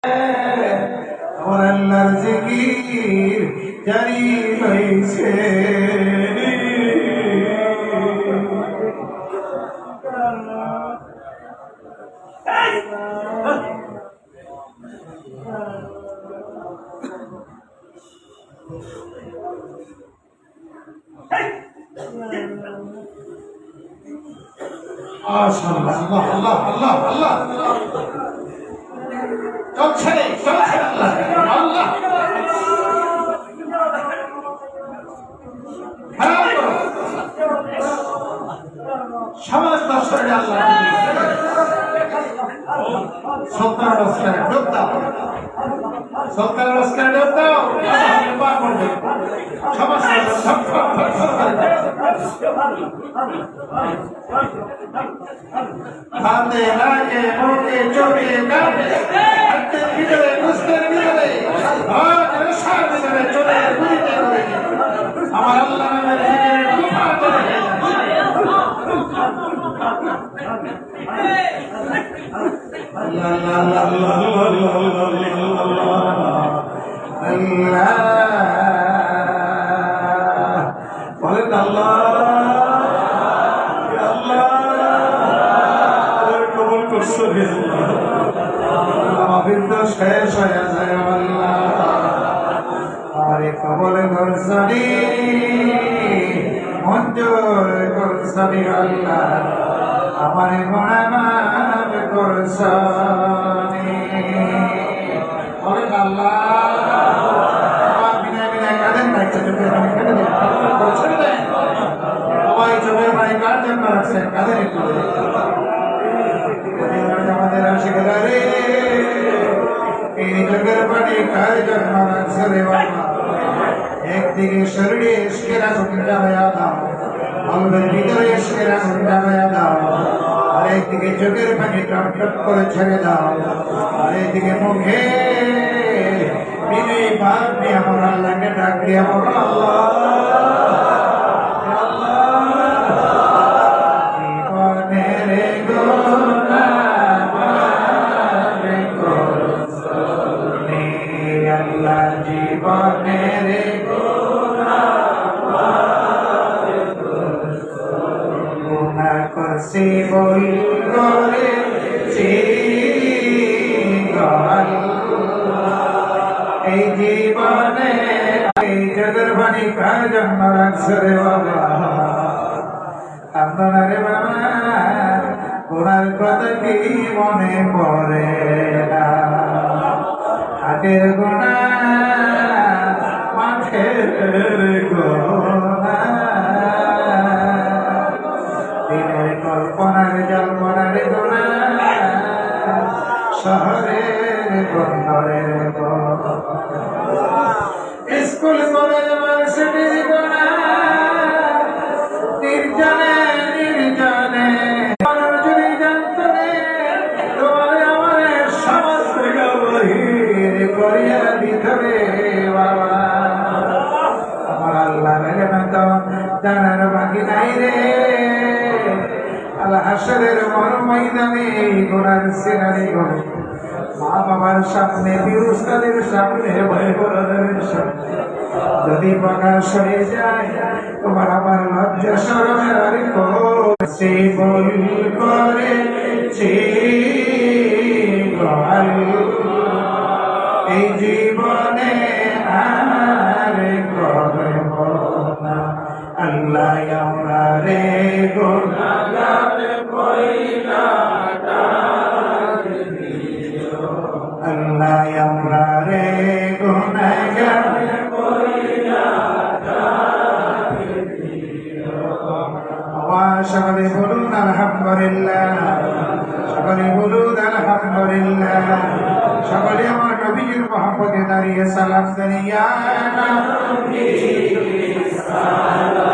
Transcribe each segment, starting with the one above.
আমার আল্লাহর জিকির জারি হইছে মাশাআল্লাহ আল্লাহ আল্লাহ আল্লাহ চলছে আল্লাহ সমাজ দর্শনে আল্লাহ সত্তর নমস্কার ডুব দাও সত্তর নমস্কার ডুব দাও সমাজ হাতে লাগে মুখে চোখে কাঁদে হাতের ভিতরে বুঝতের ভিতরে চলে আমার আল্লাহ বলেন আল্লাহ কবুল করছো শেষ হয়ে যায় আল্লাহ আরে কবলে করছনি মঞ্জুর করছনি আল্লাহ আমার গুনাহ মাফ করছনি বলেন আল্লাহ বিনা বিনা কাঁদেন না একটু চোখের পানি কেটে দিন সবাই চোখের পানি কার জন্য রাখছেন কাঁদেন একটু আমাদের আশিকেরা রে এই চোখের পানি কার জন্য রাখছে রে বাবা একদিকে শরীরে ইশকের আগুন জ্বালায়া দাও আমাদের ভিতরে ইশকের আগুন জ্বালায়া দাও আর একদিকে চোখের পানি টপ করে ছেড়ে দাও আর একদিকে মুখে বিনয়ী ভাব নিয়ে আমার আল্লাহকে ডাক দিয়ে আমার আল্লাহ করছি বই করেছি এই জীবনে এই জগের বাণী কার জন্ম রাখছে রে বাবা আপনারা রে বাবা ওনার কথা কি মনে পড়ে না হাতের গোনা মাঠের গোনা কল্পনার জল্পনার গোনা শহরের বন্দরের স্কুল কলেজ ভার্সিটির গোনা নির্জনে নির্জনে যদি জানতো তোমার আমার সমস্ত গভীর করিয়া দিত রে বাবা আমার আল্লাহ রে মতো জানার বাকি নাই রে হাসরের মর ময়দানে এই গোনার সিনারি গলে মা বাবার সামনে বিরুস্তাদের সামনে ভাই বোনদের সামনে যদি প্রকাশ হয়ে যায় তোমার আমার লজ্জা শরমের আর সে বল করেছি এই জীবনে আর করব না আল্লাহ আমরা রে গুনাহগার কইরা আল্লাহ আমরা রে গুনাহগার কইরা সকলে বলুন আলহামদুলিল্লাহ সকলে বলুন আলহামদুলিল্লাহ সকলে আমার নবীর মহব্বতে দাঁড়িয়ে সালাম দেন ইয়া নবী সালাম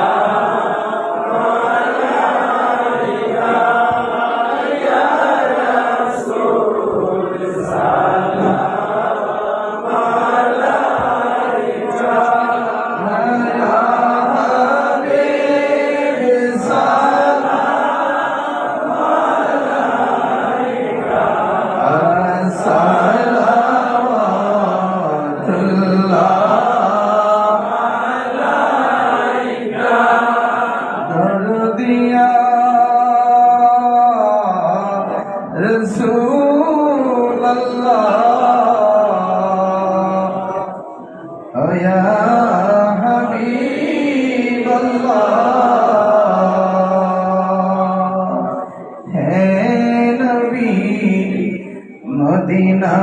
Salam ইয়া হাবিবাল্লাহ হে নবী মদিনা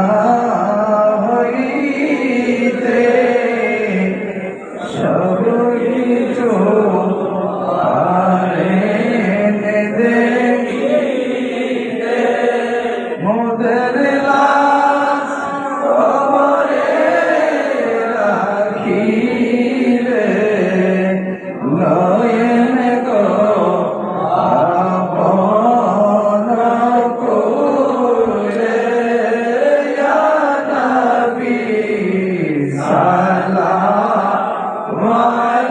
হইতে সব কিছু আনেন দেখিতে মোদের লাশ কবরে রাখিলে নয়ন গো আপন করে ইয়া নবী সালাম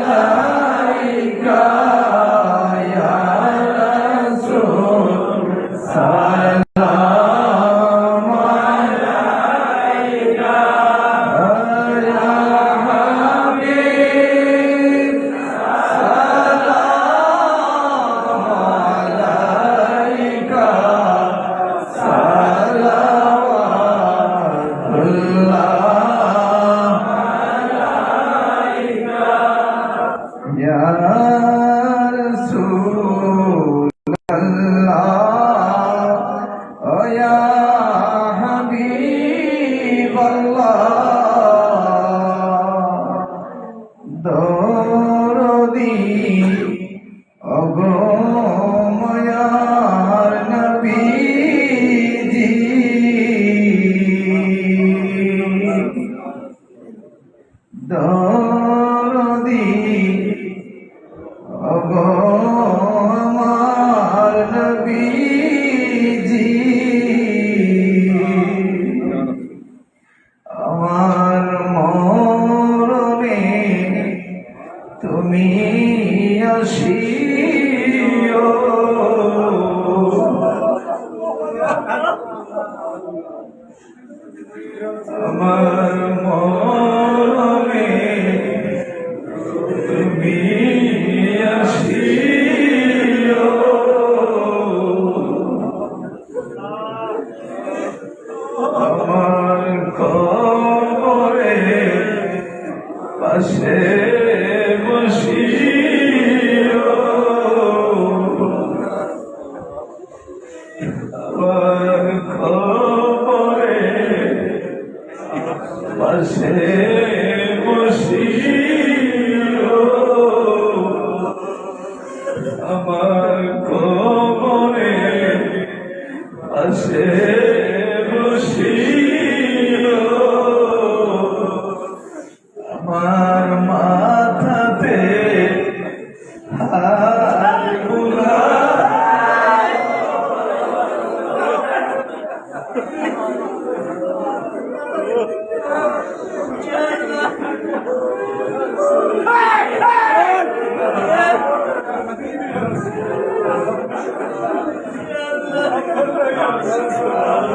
আলাইকা ইয়া রাসূল সালাম আলাইকা ইয়া হাবিব সালাম আলাইকা সালাওয়াতুল্লাহ ইয়া রাসূলাল্লাহ ও ইয়া হাবিবাল্লাহ দরদি ওগো মায়ার নবীজি দরদি ওগো আমার নবীজি আমার মরণে তুমি আসিও আমার মরণে তুমি আসিও আমার কবরে পাশে বসিও আমার কবরে পাশে বসিও আমার কবরে পাশে বসিও আমার মাথাতে হাত বুলায়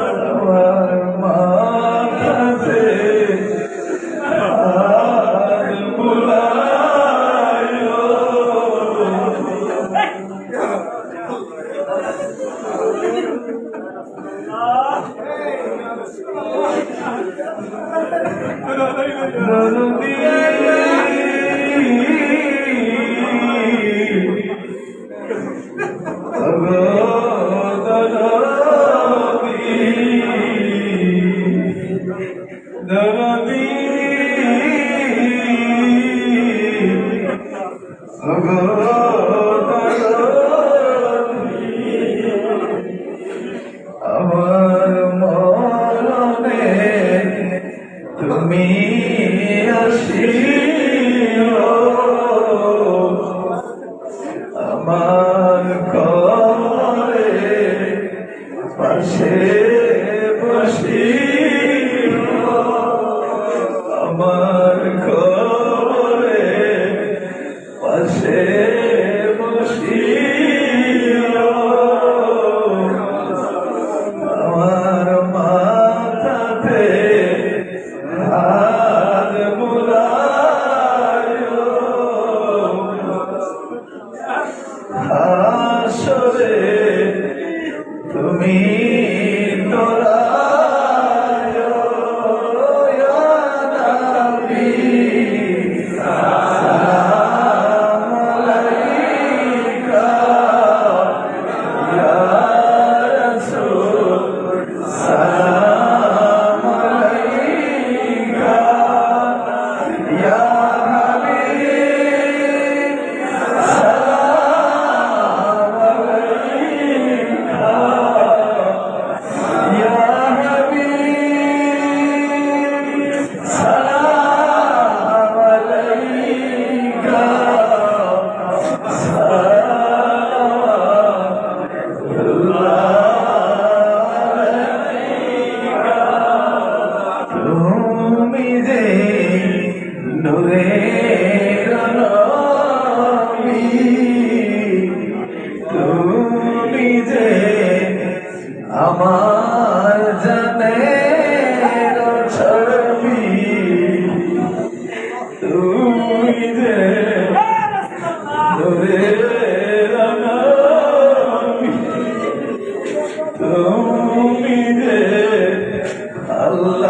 আমার মাথাতে হাত বুলায় আমার মরণে তুমি আসিও আমার কবরে পাশে বসিও আমার কবরে পাশে বসিও আমার মাথাতে হাত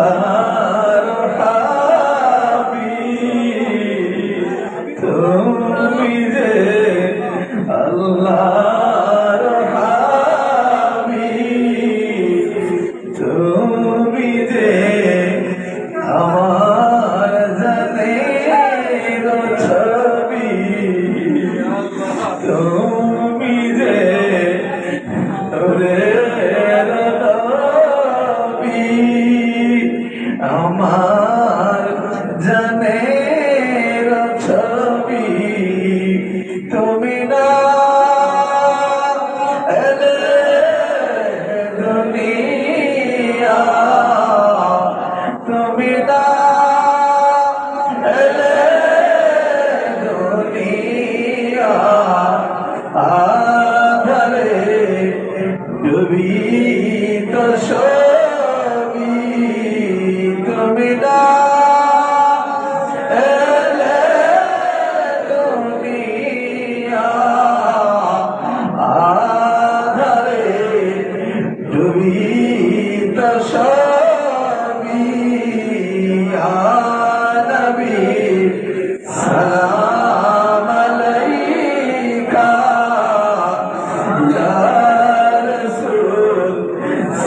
আল্লাহর হাবিব তুমি যে আল্লাহর হাবিব তুমি যে আমার জানের ছবি তুমি যে আমার জানের ছবি তুমি না এলে দুনিয়া তুমি না এলে দুনিয়া আধারে ডুবিত ছবি তুমি না এলে দুনিয়া আধারে ডুবিত ছবি নবী সালাম আলাইকা ইয়া রাসূল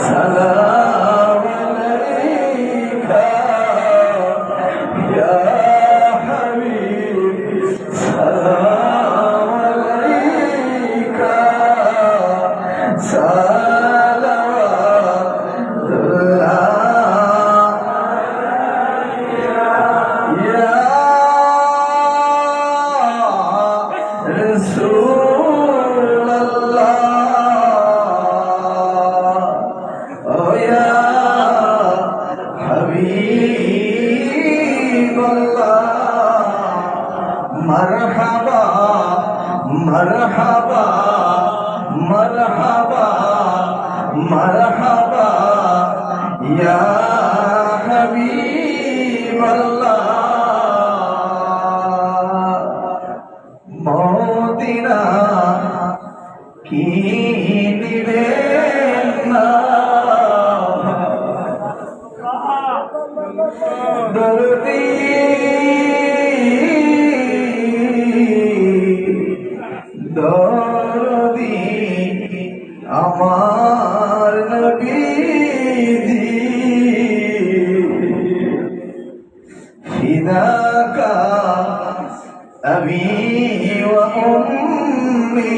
সালাম আলাইকা ইয়া হাবিব সালাম আলাইকা সালাওয়াতুল্লাহ ইয়া রাসূলুল্লাহ ও ইয়া হাবিবাল্লাহ মারহাবা মারহাবা মারহাবা মারহাবা ইয়া হাবিবাল্লাহ মদিনা কি নিবেন না দরদি দরদি আমার নবীজি ফিদাকা আবি ওয়া উম্মি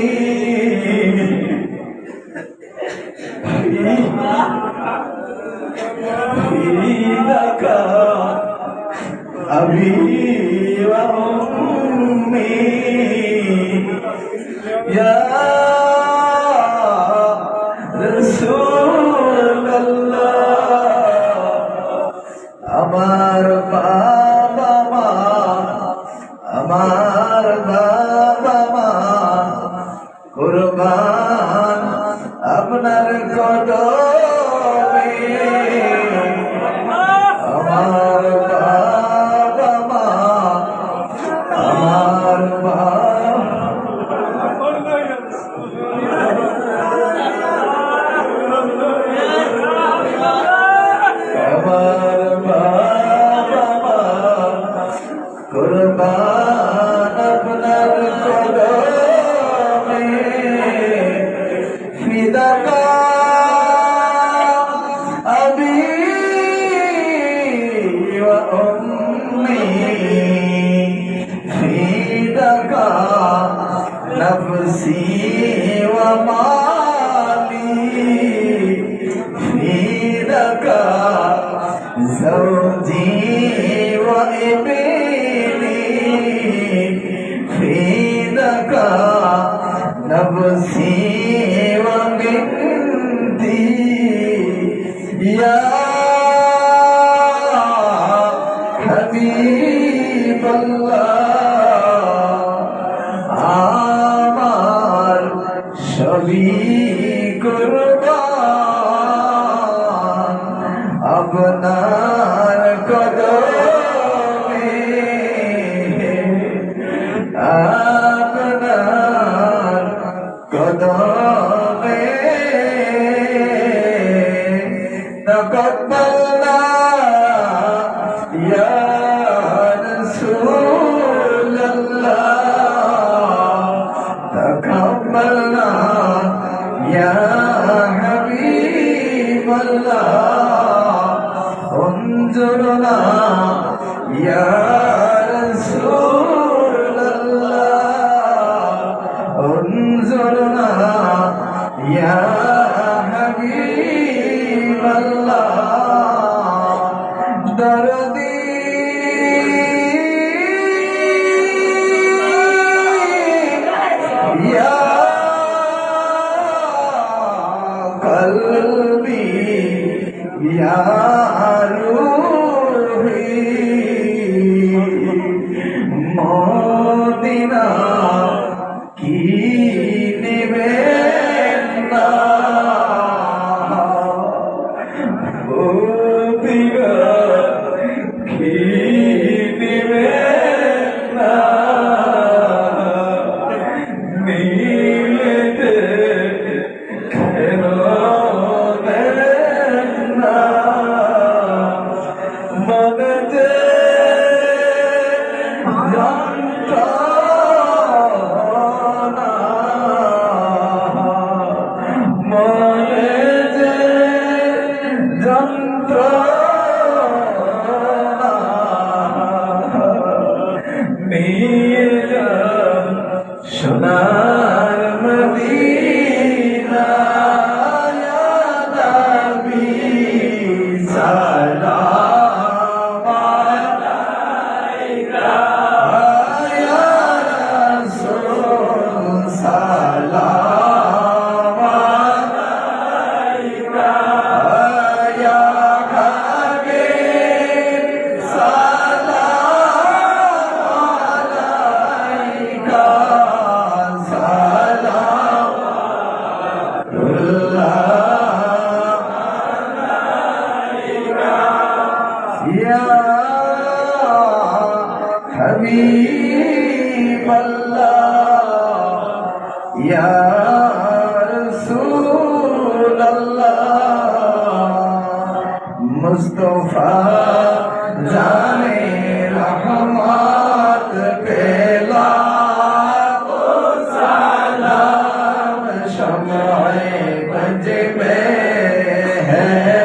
ফিদাকা আবি ওয়া উম্মি ইয়া রাসূলুল্লাহ আমার বাবা মা আমার বাবা মা কুরবান আপনার কদমে আমার বাবা মা আমার আমার বাবা মা কুরবান আপনার কদমে ফিদাকা আবি ওয়া উম্মি ফিদাকা নফসি ওয়া মালি ফিদাকা زوجي وابني فيدك نفسي وبنتي يا حبيب الله আমার সবই কুরবান আপনার কদমে আপনার কদমে তকব্বালনা انظرنا يا رسول الله انظرنا يا حبيب الله دردي يا قلبي يا روحي مدينة की निवेदना मदीना की निवेदना नीले खेलो देना मन दे সোনার মদিনা ইয়া নবী সালাম আলাইকা ইয়া রাসূল সালাম আলাইকা ইয়া হাবিব সালাম আলাইকা يا حبيب الله يا رسول الله مصطفى जाने रहमत पेला ओ सलाम शम्ए बज में है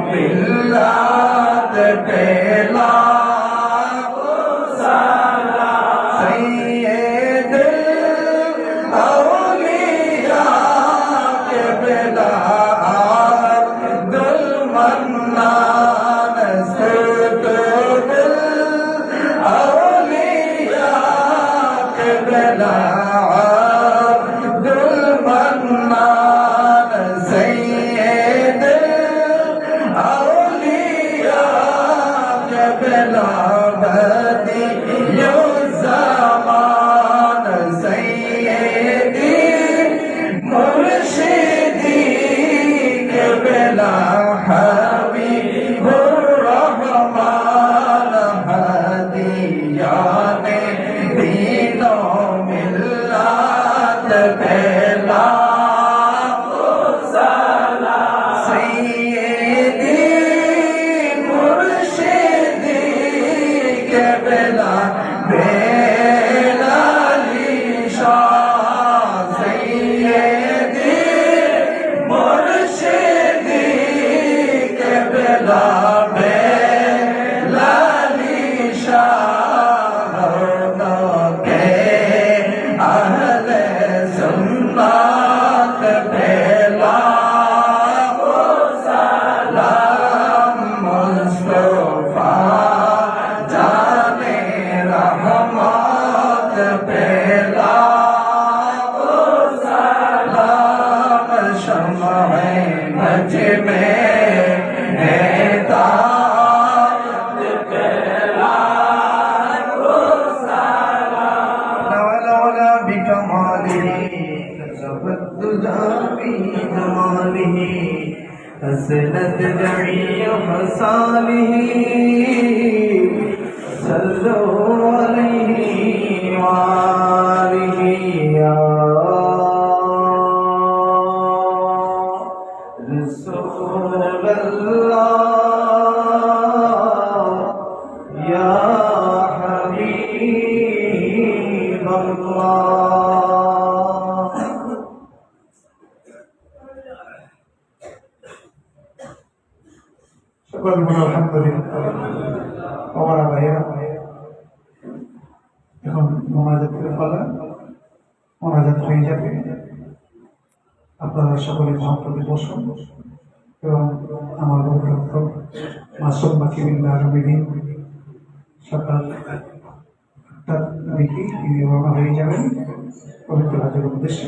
मिल्लत पेला सैयद औलिया के बेला अब्दुल मन्नान सैयद औलिया के बेला अब्दुल मन्नान सैयद ज़मान सैयदी मुर्शिदी के बेला हबीबुर रहमान हदियाने दीनो मिल्लत بكماله كشف الدجى في جماله حسنت جميع خصاله صلوا عليه وآله يا رسول الله يا حبيب الله شكرا لله الحمد لله আমার ভাইরা এখন মোনাজাতের পালা মোনাজাত হয়ে যাবে আপনারা সকলে মহব্বতে বসুন এবং আমার ডক্টর মাসুম বাকিবিল্লাহ আলমিন সকাল 8টার দিকে তিনি রওনা হয়ে যাবেন পবিত্র হাজের উদ্দেশ্যে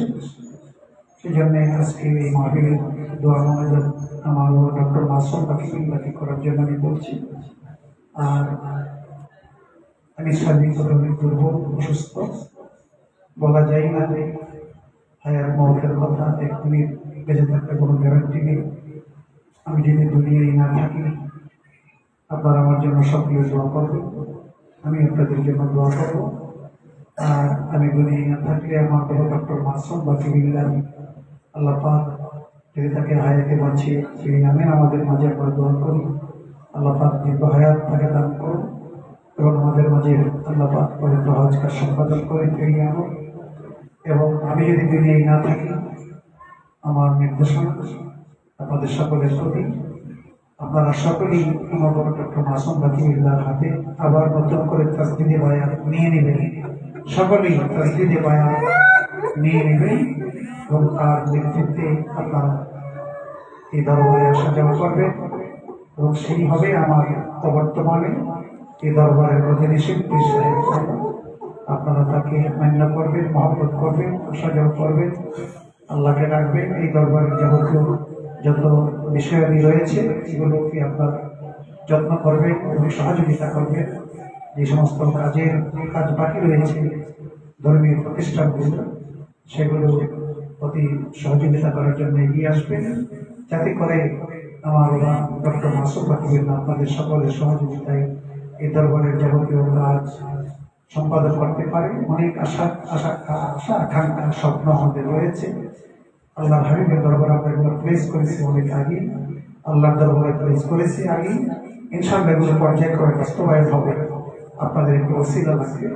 সেই জন্য আজকে এই মাহফিলের দোয়া মোনাজাত আমার ডক্টর মাসুম বাকিবিল্লাহকে করার জন্য আমি বলছি। আর আমি শারীরিকভাবে দুর্বল অসুস্থ, বলা যায় না যে হায়ার মৌতের কথা, এক মিনিট বেঁচে থাকতে কোনো গ্যারান্টি নেই। আমি যদি দুনিয়ায় না থাকি আপনারা আমার জন্য সক্রিয় দোয়া করবেন, আমি আপনাদের জন্য দোয়া করবো। আর আমি দুনিয়ায় না থাকলে আমার ডক্টর মাসুম বাকিবিল্লাহ আল্লাহ পাক যদি তাকে হায়াতে বাঁচিয়ে সেই নামে আমাদের মাঝে আমরা দোয়া করি। আল্লাহ পাক দীর্ঘ হায়াত তাকে দান করুন এবং আমাদের মাঝে আল্লাহ পাক পবিত্র হজ কাজ সম্পাদন করে ফিরিয়ে আনুন। এবং আমি যদি দুনিয়ায় না থাকি আমার নির্দেশনা আপনাদের সকলের প্রতি, আপনারা সকলেই আমার বড় ডক্টর মাসুম বাকিবিল্লাহর হাতে আবার নতুন করে তাসদিদে বায়াত নিয়ে নেবেন। সকলেই তাসদিদে বায়াত নিয়ে নেবেন এবং তার নেতৃত্বে আপনারা এই দরবারে আসা যাওয়া করবেন এবং সেই হবে আমার বর্তমানে এই দরবারের প্রতিনিধি সাহেব। আপনারা তাকে মান্য করবেন, মহব্বত করবেন, সাজাও করবেন, আল্লাহকে রাখবেন। এই দরবারের যাবতীয় যত বিষয়াদি রয়েছে এগুলোকে আপনার যত্ন করবেন এবং সহযোগিতা করবেন। যে সমস্ত কাজ বাকি রয়েছে ধর্মীয় প্রতিষ্ঠানগুলো, সেগুলো অতি সহযোগিতা করার জন্য এগিয়ে আসবেন, যাতে করে আমার ডক্টর মাসুম বাকিবিল্লাহ আপনাদের সকলের সহযোগিতায় এই দরবারের যাবতীয় কাজ সম্পাদন করতে পারে। অনেক আশা আকাঙ্ক্ষা স্বপ্ন আমাদের রয়েছে। আল্লাহ হাবিবের দরবারে আমরা এগুলো প্লেস করেছি অনেক আগে, আল্লাহর দরবারে প্লেস করেছি আগে, ইনশাআল্লাহ এগুলো পর্যায়ক্রমে বাস্তবায়ন হবে। আপনাদের একটু ওসিলা লাগবে,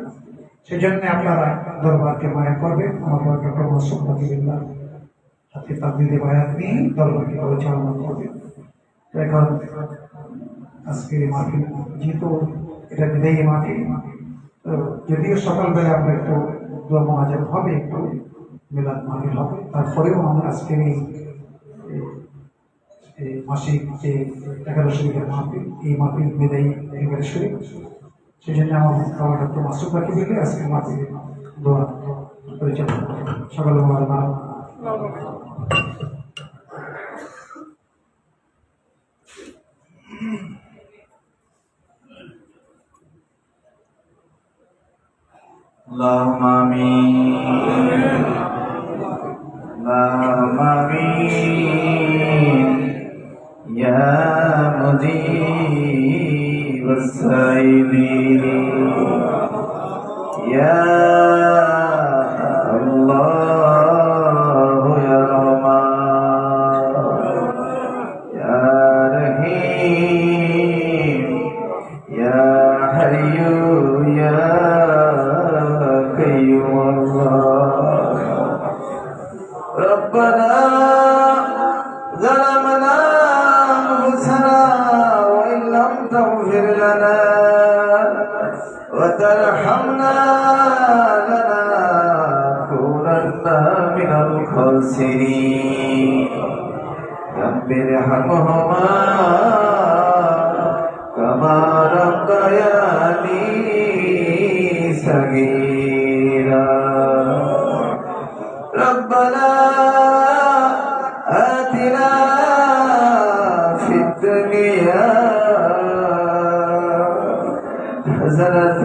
সেই জন্য আপনারা দরবারকে মায়া করবেন। আমার ডক্টর মাসুম বাকিবিল্লাহ হাতে তাসদিদে বায়াত নিয়ে দরবারকে পরিচালনা করবেন। এখন আজকে মাহফিল যেহেতু এটা বিদায়ী মাহফিল, তো যদিও সকালবেলা আমরা একটু দোয়া মোনাজাত হবে, একটু মিলাদ মাহফিল হবে, তারপরেও আমরা আজকের এই মাসিক যে 11 শরীফের মাহফিল, এই মাহফিল বিদায়ী 11 শরীফ, সেই জন্য আমার ডক্টর মাসুম বাকিবিল্লাহ আজকে মাহফিল দোয়া পরিচালনা করবেন। সকালে আল্লাহ اللهم آمين اللهم آمين يا مجيب السائلين يا الله يا رحمن يا رحيم يا حي يا ربنا ظلمنا أنفسنا وإن لم تغفر لنا وترحمنا لنكونن من الخاسرين رب ارحمهما كما ربياني صغيرا ربنا آتنا في الدنيا حسنة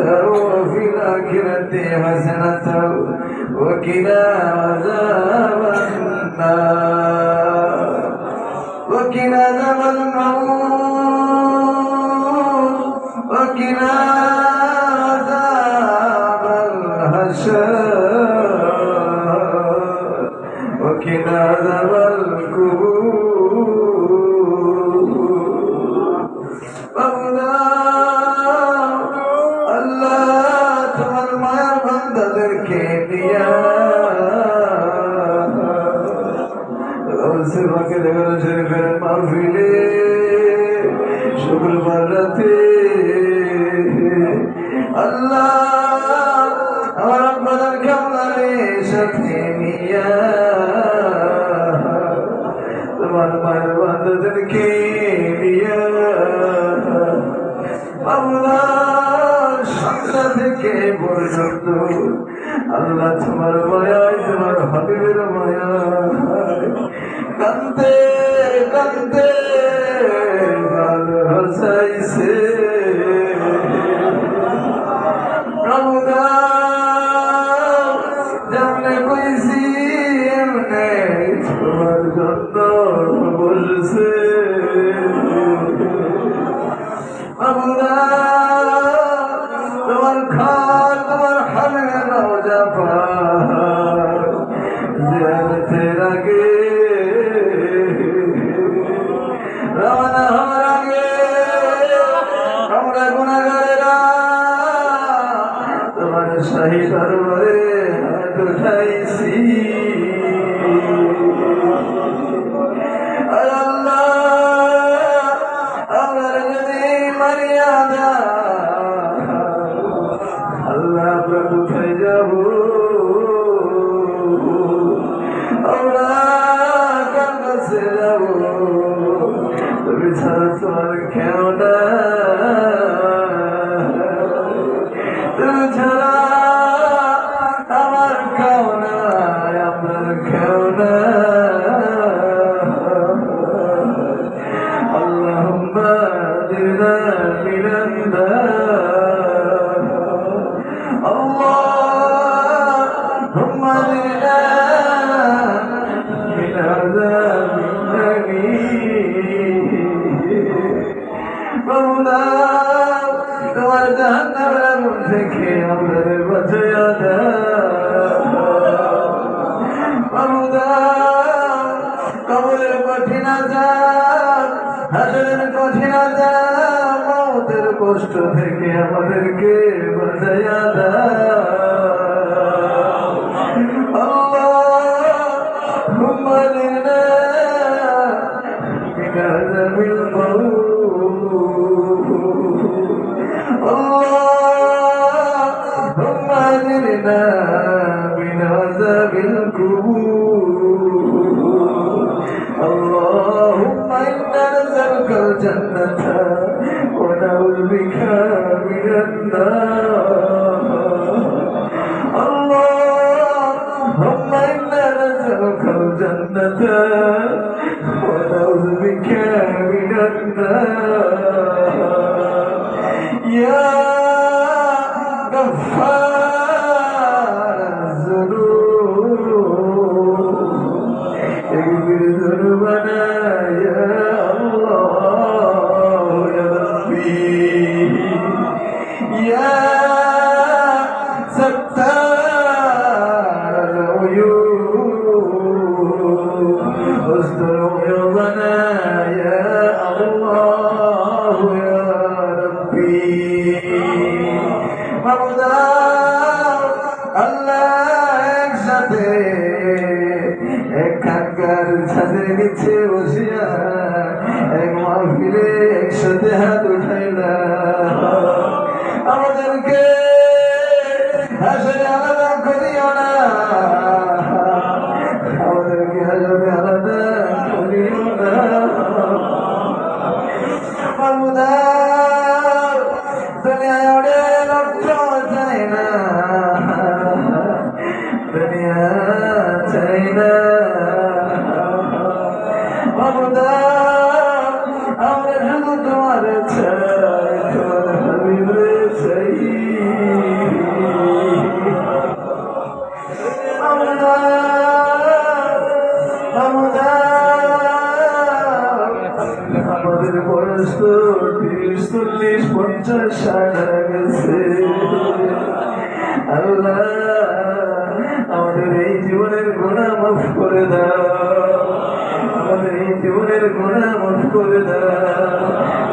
وفي الآخرة حسنة وقنا عذاب النار وقنا عذاب الموت وقنا عذاب الحشر وقنا عذاب القبور আল্লাহ তোমার মায়ার বান্দাদেরকে নিয়া সেবাকে দেখানো শরীফের মাহফিলে শুক্রবার রাতে আল্লাহ আমার আব্বাদারকে আপনাদের সাথে নিয়া তোমার মায়ের বান্দাদেরকে নিয়া আল্লাহ সন্ধ্যা থেকে পর্যন্ত আল্লাহ তোমার মায়ায় তোমার হাবিবের মায়া কান্দে কান্দে গাল হাসাইছে যেমনে কইছি এমনে তোমার জন্য বলছে তোমার খান তোমার হামে রওজা পার জিয়ারতের আগে রওনা হওয়ার আগে আমরা গুনাহগারেরা তোমার শাহী দরবারে হাত উঠাইছি আল্লাহ আমরা কোথায় যাব আমরা কার কাছে যাব তুমি ছাড়া তোমার খেও না তুমি ছাড়া আমার খাও না আপনার খেও না اللهم اهدنا من النار اللهم اهدنا من عذاب النبي مولا তোমার জাহান্নামের আগুন থেকে আমাদের বাঁচাইয়া দাও মাওলা কবরের কঠিন আযাব হাসরের কঠিন আযাব মওতের কষ্ট থেকে আমাদেরকে বাঁচাইয়া দাও اللهم اجعلنا من عذاب الموت اللهم اجعلنا من عذاب القبور اللهم إنا نسألك الجنة ونعوذ بك من النار اللهم إنا نسألك الجنة ونعوذ بك من النار يا غفار الذنوب اغفر ذنوبنا يا الله يا ربي يا ستار العيوب استر عيوبنا يا الله يا ربي مولا আল্লাহ একসাথে এখানকার ছাদের নিচে বসিয়া এক মাহফিলে একসাথে হাত উঠাইলাম আমাদেরকে হাসরে আলাদা করিও না আমাদেরকে হাসরে আলাদা করিও না মাওলা দুনিয়ায় অনেক অর্থ চাই না দুনিয়া চাই না মাওলা 40-50 সাড়া গেছে। আল্লাহ আমাদের এই জীবনের গুনাহ মাফ করে দাও, আমাদের এই জীবনের গুনাহ মাফ করে দাও।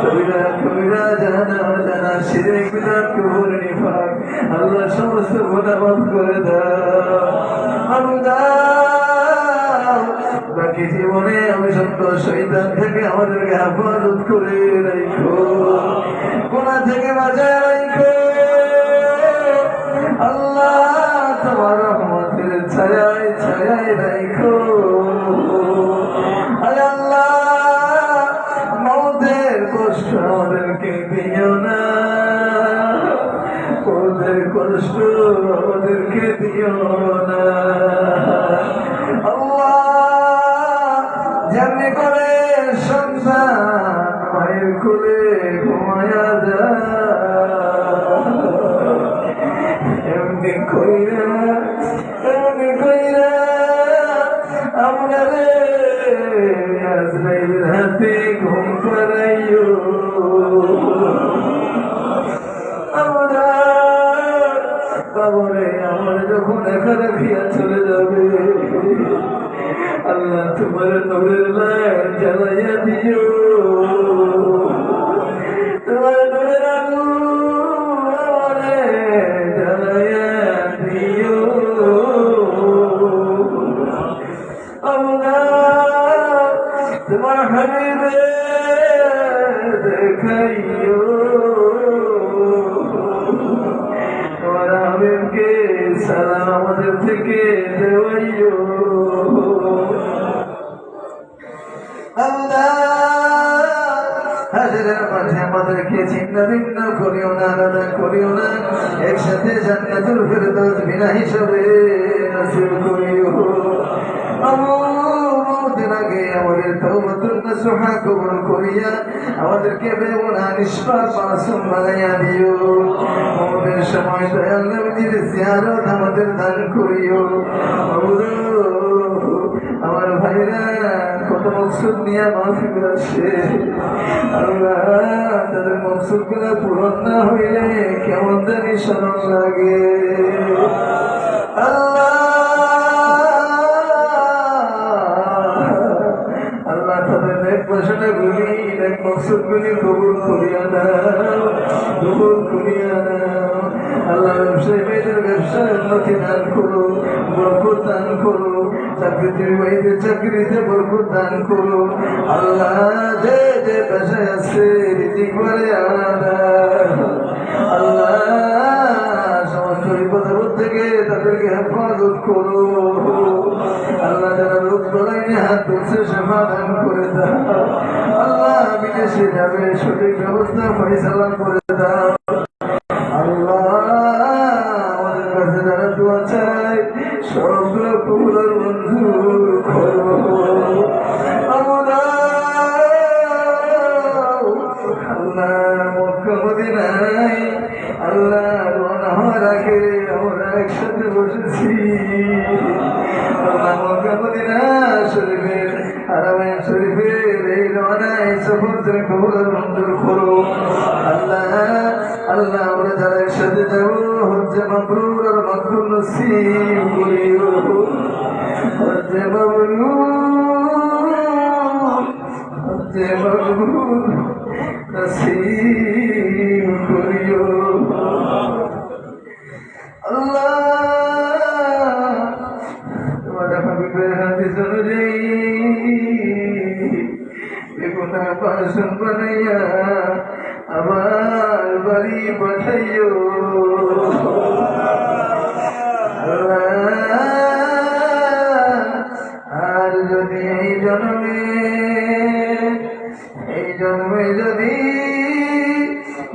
কবিরা কবিরা জানা জানা শিরক বিদআত কুফর নিফাক আল্লাহ সমস্ত গুনাহ মাফ করে দাও। আল্লাহ বাকি জীবনে আমি সত্য শয়তান থেকে আমাদেরকে হেফাজত করে রাখো, গুনাহ থেকে বাঁচায় রাখো। আল্লাহ তোমার রহমতের ছায়ায় ছায়ায় রাখো। আল্লাহ মওতের কষ্ট আমাদেরকে দিও না, মওতের কষ্ট আমাদেরকে দিও না। আল্লাহ যেমনি করে সন্তান মায়ের কোলে ঘুমায়া যায়, এমনি কইরা আপনারে আজরাইলের হাতে ঘুম পাড়াইও। আমরা বাবরে আমার যখন একা রাখিয়া চলে যাবে, আল্লাহ তোমার নূরের লাইট জ্বালাইয়া দিও, তোমার নূরের আলো আমারে জ্বালাইয়া দিও। আল্লাহ তোমার হাবিবে দেখাইও, তোমার হাবিবকে সালাম আমাদের থেকে দেওয়াইও। আল্লাহ হাজারের মাঝে আমাদেরকে ছিন্ন ভিন্ন করিও না, আলাদা করিও না, একসাথে জান্নাতুল ফেরদৌস বিনা হিসাবে নসিব করিও। মওতের আগে আমাদের তওবাতুন নাসুহা কবুল করিয়া আমাদেরকে বেগুনাহ নিষ্পাপ মাসুম বানাইয়া দিও। মওতের সময় দয়াল নবীর জিয়ারত আমাদের দান করিও। আমার ভাইরা কত মকসুদ নিয়ে মাহফিল আসে, আল্লাহ তাদের মকসুদ গুলা পূরণ না হইলে কেমন জানি শরম লাগে। আল্লাহ তাদের নেক বাসনা গুলি নেক মকসুদ গুলি কবুল করিয়া দাও, কবুল করিয়া দাও। আল্লাহ ব্যবসায়ী মেয়েদের ব্যবসায় উন্নতি দান করো, বরকত দান করো, চাকরিজীবী ভাইদের চাকরিতে বরকত দান করো। আল্লাহ যে যে পেশায় আছে রিজিক করে আলাদা। আল্লাহ সমস্ত বিপদ থেকে তাদেরকে হেফাজত করো। আল্লাহ যারা রোগ বলাইনি হাত তুলছে সেবা দান করে দাও। আল্লাহ বিদেশে যাবে সঠিক ব্যবস্থা ফয়সালা করে দাও। আল্লাহ আমাদের কাছে যারা দোয়া চাই সবগুলো কবুল আর মঞ্জুর করো। আল্লাহ মক্কা মদিনায় আল্লাহ রওনা হওয়ার আগে আমরা একসাথে বসেছি। আল্লাহ মক্কা মদিনা শরীফের হারামাইন শরীফের এই রওনায় সফর করে কবুল আর মঞ্জুর করো। আল্লাহ আল্লাহ আমরা যারা একসাথে যাবো হজ্জে মাবরুর আর মাকবুল নসিব করিও। হজ্জে মাবরুর নসিব করিও। আল্লাহ তোমার হাবিবের হাদিস অনুযায়ী বেগুনাহ বাসন বানাইয়া আমার বাড়ি পাঠাইও। আর যদি এই জন্মে যদি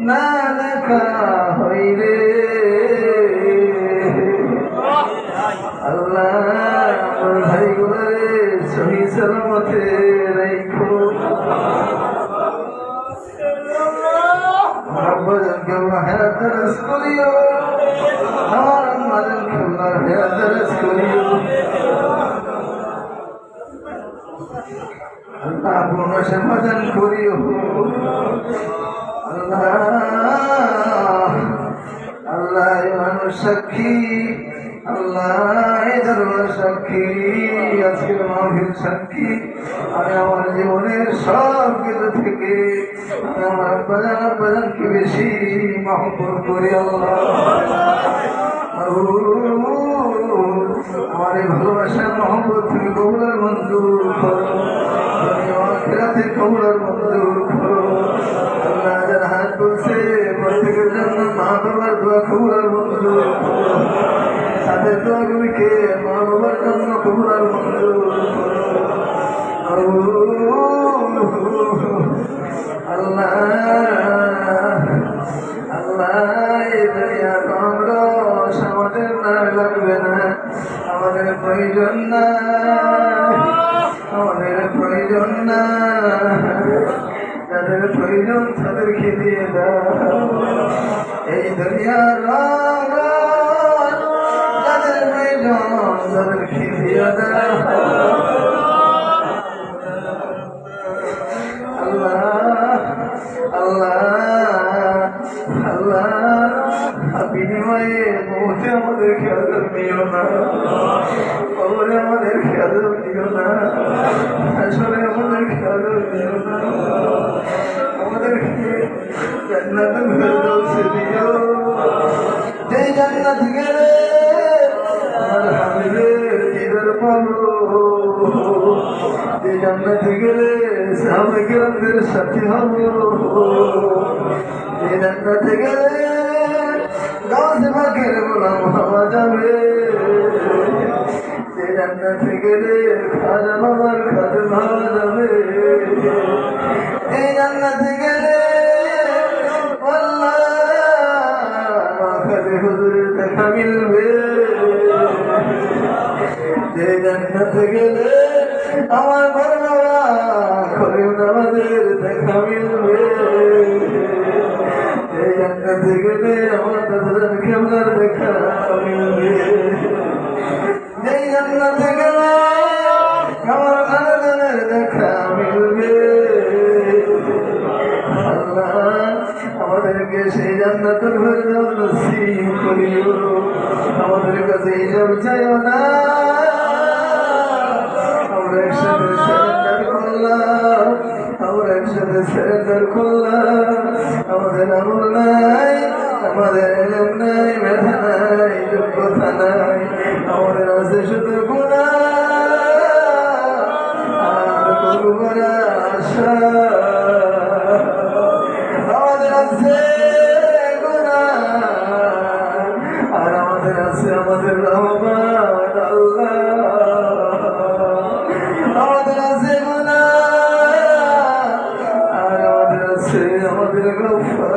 না দেখা হইলে আল্লাহ আমার ভাইগুলারে সহি সালামতে রাখো। আব্বাজানকে আল্লাহ হায়াত দারাজ করিও, আমার আম্মাজানকে আল্লাহ হায়াত দারাজ করিও। আল্লাহ পূর্ণ সেবা দান করিও। আল্লাহ আল্লাহ এই মানুষ সাক্ষী, আল্লাহ এই দরবার সাক্ষী, আজকের মাহফিল সাক্ষী। আমি আমার জীবনের সব কিছু থেকে আমি আমার বাজানকে বেশি মহব্বত করি। আল্লাহ আমার এই ভালোবাসার মহব্বত তুমি কবুলার মঞ্জুর করো, তুমি আমার খেরাতের কবুলার মঞ্জুর করো। আল্লাহ যারা হাত তুলছে প্রত্যেকের জন্য মা বাবার দোয়া কবুলার মঞ্জুর করো, তাদের দোয়াগুলিকে মা বাবার জন্য কবুলার মঞ্জুর করো। আল্লাহ আল্লাহ এই দুনিয়ার রস আমাদের না লাগবে না, আমাদের প্রয়োজন না, আমাদের প্রয়োজন না। যাদের প্রয়োজন তাদেরকে দিয়ে দাও এই দুনিয়ার রস, যাদের প্রয়োজন তাদেরকে দিয়ে দাও। বিনিময়ে মৌতে আমাদের খেয়াল নিও না, খবরে আমাদের খেয়াল নিও না, আসলে আমাদের খেয়াল নিও না, আমাদেরকে জান্নাতুল ফেরদৌসে দিও, যে জান্নাত গেলে আমার হাবিবের দিদার পাবো, যে জান্নাতে গেলে সাহাবায়ে কেরামদের সাথী হব, যে জান্নাতে গেলে গাছে পাখির গোলাম হওয়া যাবে, যে জান্নাতে গেলে খাজা বাবার খাদেম হওয়া যাবে, এই জান্নাতে গেলে খাজা হুজুরের দেখা মিলবে, যে জান্নাতে গেলে আমার বড় বাবা খলিল আমাদের দেখা মিলবে, এই জান্নাতে গেলে আমার দাদার কেমনার দেখা মিলবে, এই জান্নাতে গেলে আমার দাদার দেখা মিলবে। আল্লাহ আমাদেরকে সেই জান্নাতুল ফেরদৌস নসিব করিও, আমাদের কাছে হিসাব চাইও না। আমরা একসাথে সারেন্ডার করলাম, আমরা একসাথে সারেন্ডার করলাম। আমাদের আমল নাই, আমাদের এলেম নাই, মেধা নাই, যোগ্যতা নাই, আমাদের আছে শুধু গুনাহ আর করবার আশা। আমাদের আছে গুনাহ আর আমাদের আছে আমাদের রহমান আল্লাহ, আমাদের আছে গুনাহ আর আমাদের আছে আমাদের গফফার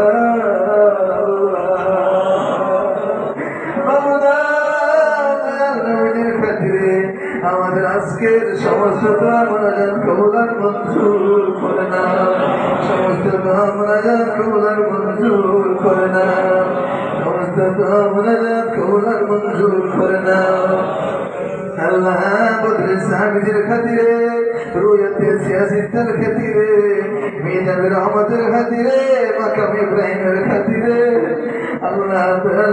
আল্লাহ। নবীর খাতিরে আমাদের আজকের সমস্ত দোয়া মুনাজাত কবুলার মঞ্জুর করে না, সমস্ত দোয়া মুনাজাত কবুলার মঞ্জুর করে না, সমস্ত দোয়া মুনাজাত কবুলার মঞ্জুর করে না। আল্লাহ বদরে সাহাবীদের খাতিরে, রুয়াতে সিয়াসিদের খাতিরে, মিলাদ রহমতের খাতিরে, মাকাম ইব্রাহিমের খাতিরে, আল্লাহ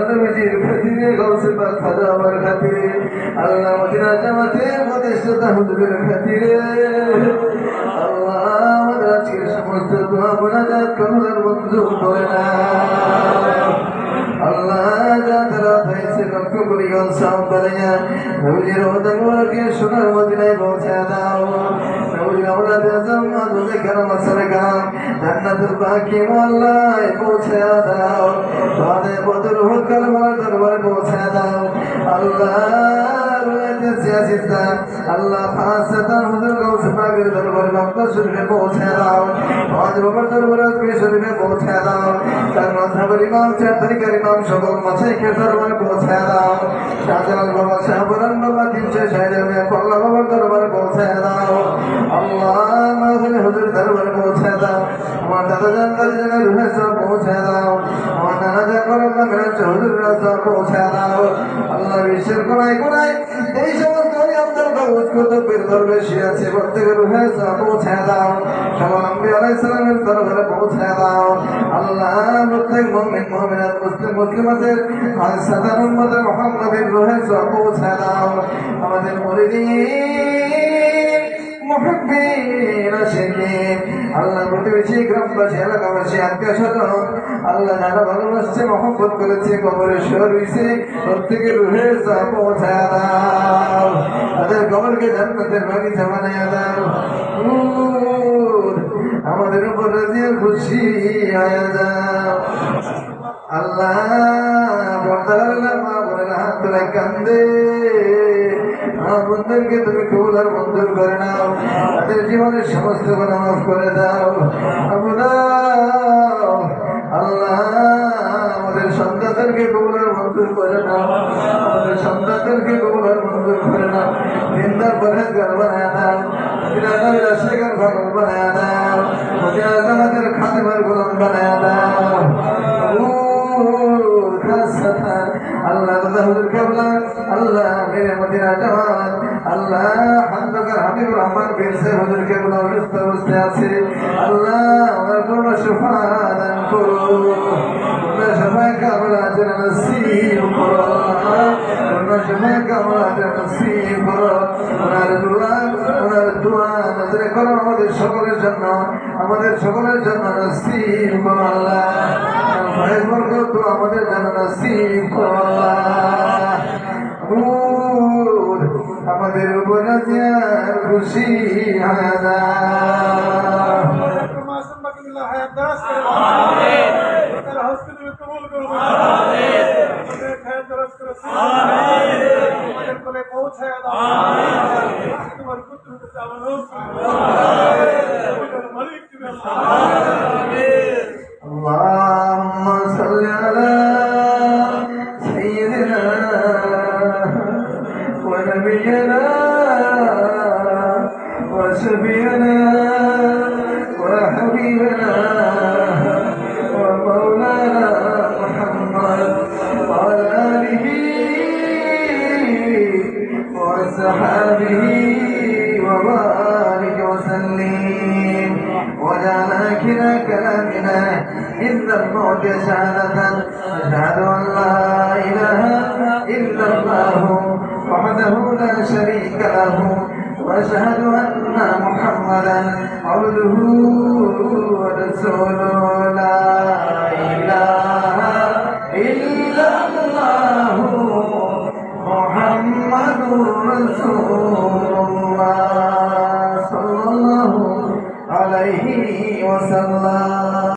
নবীজির খাতিরে, গাউসে পাক খাজা আমার খাতিরে, আল্লাহ মদিনা জামাতের প্রতিষ্ঠাতা হুজুরের খাতিরে, আল্লাহ আমাদের আজকের সমস্ত দোয়া মুনাজাত কবুলের মঞ্জুর করে না। আল্লাহ যা তারা হয়েছে লক্ষ পরিগণ সামনে নবীর ওয়াদাকে সোনার মদিনায় পৌঁছে দাও, নবীর আওলাদে আজম আদমে কারাম আসরে কারাম জান্নাতুল বাকি মোল্লায় পৌঁছে দাও, বাদে বদর হুদ কারবালার দরবারে পৌঁছে দাও। আল্লাহ রুয়াতে সিয়াসিদা, আল্লাহ ফাসাদান হুজুর গাউসে পাকের দরবারে মক্কা শরীফে পৌঁছে দাও, আজ বাবার দরবারে আজমির শরীফে পৌঁছে দাও, তার মাযহাবের ইমাম চার তরিকার ইমাম সকল মাশাইখের দরবারে পৌঁছে দাও, শাহজালাল বাবা শাহপুরান বাবা দিনশে শাহজালাল পাগলা বাবার দরবারে পৌঁছে দাও। আল্লাহ মাহফিল হুজুর দরবারে পৌঁছে দাও, আমার দাদা জান দাদি জানের রুহে সব পৌঁছে দাও, আমার নানা জান করম মেরাজ হুজুররা সব পৌঁছে দাও। আল্লাহ বিশ্বের কোনায় কোনায় এই সমস্ত আপনার কবুল কুতুবের দরবেশে আছে প্রত্যেকের রুহে পৌঁছায় দাও সকল আম্বিয়া আলাইহিস সালামের দরবারে পৌঁছায় দাও আল্লাহ প্রত্যেক মুমিন মুমিনাত মুসলিম মুসলিমাতের সাধারণ উম্মতের মুহাম্মাদের রুহে পৌঁছায় দাও আমাদের মুরিদিন মুহিব্বিন আশিকিন আল্লাহ প্রতিবেশী গ্রামবাসী এলাকাবাসী আত্মীয় স্বজন আল্লাহ যারা ভালোবাসছে মহব্বত করেছে কবরে শহর হয়েছে প্রত্যেকের রুহে পৌঁছায় দাও তাদের কবরকে জান্নাতের বাগিচা বানায় দাও আমাদের উপর রাজিয়া খুশি হয়ে যাও আল্লাহ বর্দার মা বোনের হাত ধরে কান্দে বন্ধুকে তুমি কবুল আর মঞ্জুর করে নাও তাদের জীবনের সমস্ত গুনাহ মাফ করে দাও আল্লাহ আমাদের সন্তানদেরকে কবুল আর মঞ্জুর করে নাও আমাদের সন্তানদেরকে কবুল আর মঞ্জুর করে নাও দিনদার পরহেজগার বানায় দাও নবীর আশিকার ভালো বানায় দাও আমাদের খাদেমের গোলাম বানায় দাও আল্লাহ হুজুর কেবলা আল্লাহ মেরে মদিনা জামান আল্লাহ হামদকার হাবিবুর রহমান বীর সাহেব হুজুর কেবলা অসুস্থ অবস্থায় আছে আল্লাহ ওনার পূর্ণ শিফা দান করো ওনার শিফায়ে কামলা যেন নসিব করো ওনার শিফায়ে কামলা যেন নসিব করো ওনার দোয়া নজরে করো আমাদের সকলের জন্য নসিব করো আল্লাহ ভাই বরকত আমাদের জন্য নসিব করো আল্লাহ আমাদের উপর খুশি হয়ে যাও اللهم صل على سيدنا ونبينا وشفيعنا وحبيبنا ومولانا محمد وعلى آله وصحبه وبارك وسلم وجعل آخر كلامنا إن الموت شهادة أشهد أن لا إله إلا الله وحده لا شريك له وأشهد أن محمدا عبده ورسوله